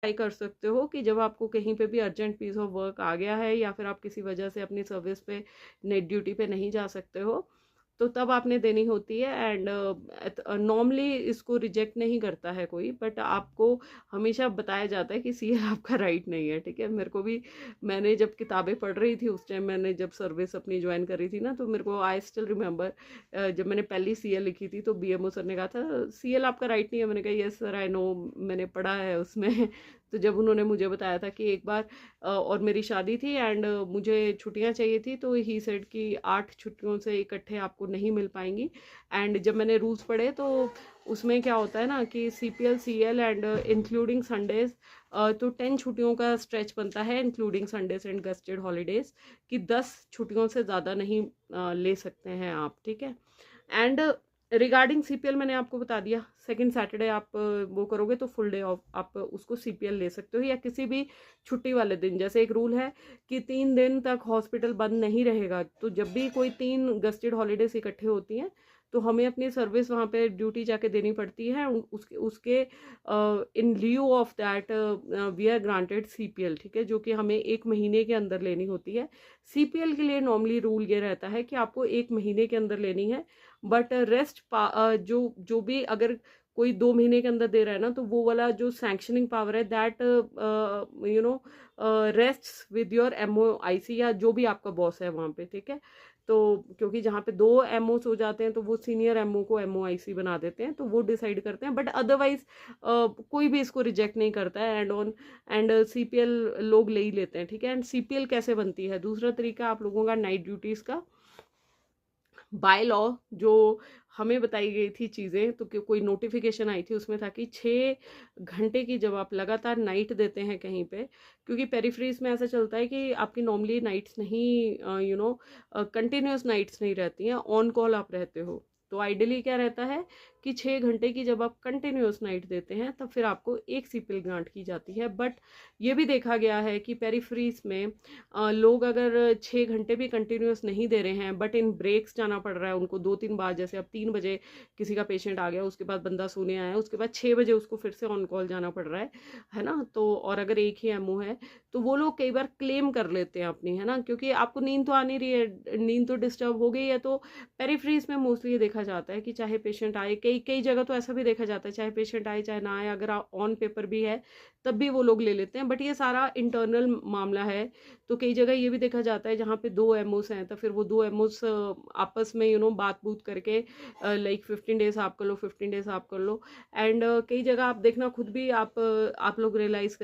Try कर सकते हो कि जब आपको कहीं पे भी अर्जेंट पीस ऑफ वर्क आ गया है या फिर आप किसी वजह से अपनी सर्विस पे नेट ड्यूटी पे नहीं जा सकते हो, तो तब आपने देनी होती है। एंड नॉर्मली इसको रिजेक्ट नहीं करता है कोई, बट आपको हमेशा बताया जाता है कि सीएल आपका राइट नहीं है, ठीक है। मेरे को भी, मैंने जब किताबें पढ़ रही थी उस टाइम, मैंने जब सर्विस अपनी ज्वाइन करी थी ना, तो मेरे को आई स्टिल रिमेंबर जब मैंने पहली सीएल लिखी थी तो बीएमओ सर ने कहा था सीएल आपका राइट नहीं है। मैंने कहा यस सर आई नो, मैंने पढ़ा है उसमें तो जब उन्होंने मुझे बताया था कि एक बार और मेरी शादी थी एंड मुझे छुट्टियां चाहिए थी, तो ही सेड कि 8 छुट्टियों से इकट्ठे आपको नहीं मिल पाएंगी। एंड जब मैंने रूल्स पढ़े तो उसमें क्या होता है ना कि CPL CL and including Sundays, तो 10 छुट्टियों का स्ट्रेच बनता है including Sundays and gazetted holidays, कि 10 छुट्टियों से ज़्यादा नहीं ले सकते हैं आप, ठीक है। एंड रिगार्डिंग सीपीएल मैंने आपको बता दिया, सेकंड सैटरडे आप वो करोगे तो फुल डे ऑफ आप उसको सीपीएल ले सकते हो, या किसी भी छुट्टी वाले दिन। जैसे एक रूल है कि 3 दिन तक हॉस्पिटल बंद नहीं रहेगा, तो जब भी कोई 3 गस्टेड हॉलीडेज इकट्ठे होती हैं तो हमें अपनी सर्विस वहाँ पे ड्यूटी जाके देनी पड़ती है। उसके उसके in lieu of that we are granted CPL, ठीक है, जो कि हमें 1 महीने के अंदर लेनी होती है। सीपीएल के लिए नॉर्मली रूल ये रहता है कि आपको 1 महीने के अंदर लेनी है, बट रेस्ट जो जो भी अगर कोई 2 महीने के अंदर दे रहा है ना, तो वो वाला जो सैंक्शनिंग पावर है that you know rest with your MOIC या जो भी आपका बॉस है वहाँ पे, ठीक है। तो क्योंकि जहाँ पे 2 एमओस हो जाते हैं तो वो सीनियर एमओ को एमओआईसी बना देते हैं, तो वो डिसाइड करते हैं, बट अदरवाइज कोई भी इसको रिजेक्ट नहीं करता है। एंड सीपीएल लोग ले ही लेते हैं, ठीक है। एंड सीपीएल कैसे बनती है, दूसरा तरीका आप लोगों का नाइट ड्यूटीज का बाय लॉ जो हमें बताई गई थी चीज़ें, तो कोई नोटिफिकेशन आई थी उसमें था कि 6 घंटे की जब आप लगातार नाइट देते हैं कहीं पे, क्योंकि पेरिफ्रीज में ऐसा चलता है कि आपकी नॉर्मली नाइट्स नहीं कंटिन्यूस नाइट्स नहीं रहती हैं, ऑन कॉल आप रहते हो। तो आइडियली क्या रहता है कि 6 घंटे की जब आप कंटिन्यूस नाइट देते हैं तब फिर आपको एक सीपीएल ग्रांट की जाती है। बट ये भी देखा गया है कि पेरिफ्रीज में लोग अगर 6 घंटे भी कंटिन्यूस नहीं दे रहे हैं, बट इन ब्रेक्स जाना पड़ रहा है उनको 2-3 बार, जैसे अब 3 बजे किसी का पेशेंट आ गया, उसके बाद बंदा सोने आया, उसके बाद 6 बजे उसको फिर से ऑन कॉल जाना पड़ रहा है ना। तो और अगर एक ही एमओ है तो वो लोग कई बार क्लेम कर लेते हैं अपनी, है ना, क्योंकि आपको नींद तो आनी रही है, नींद तो डिस्टर्ब हो गई है। तो पेरिफ्रीज में मोस्टली ये देखा जाता है कि चाहे पेशेंट आए, कई कई जगह तो ऐसा भी देखा जाता है चाहे पेशेंट आए चाहे ना आए, अगर ऑन पेपर भी है तब भी वो लोग ले लेते हैं। बट ये सारा इंटरनल मामला है। तो कई जगह ये भी देखा जाता है जहाँ पे 2 एमओस हैं तो फिर वो 2 एमओस आपस में बात बूत करके लाइक 15 डेज आप कर लो, 15 डेज आप कर लो। एंड कई जगह आप देखना खुद भी आप लोग रियलाइज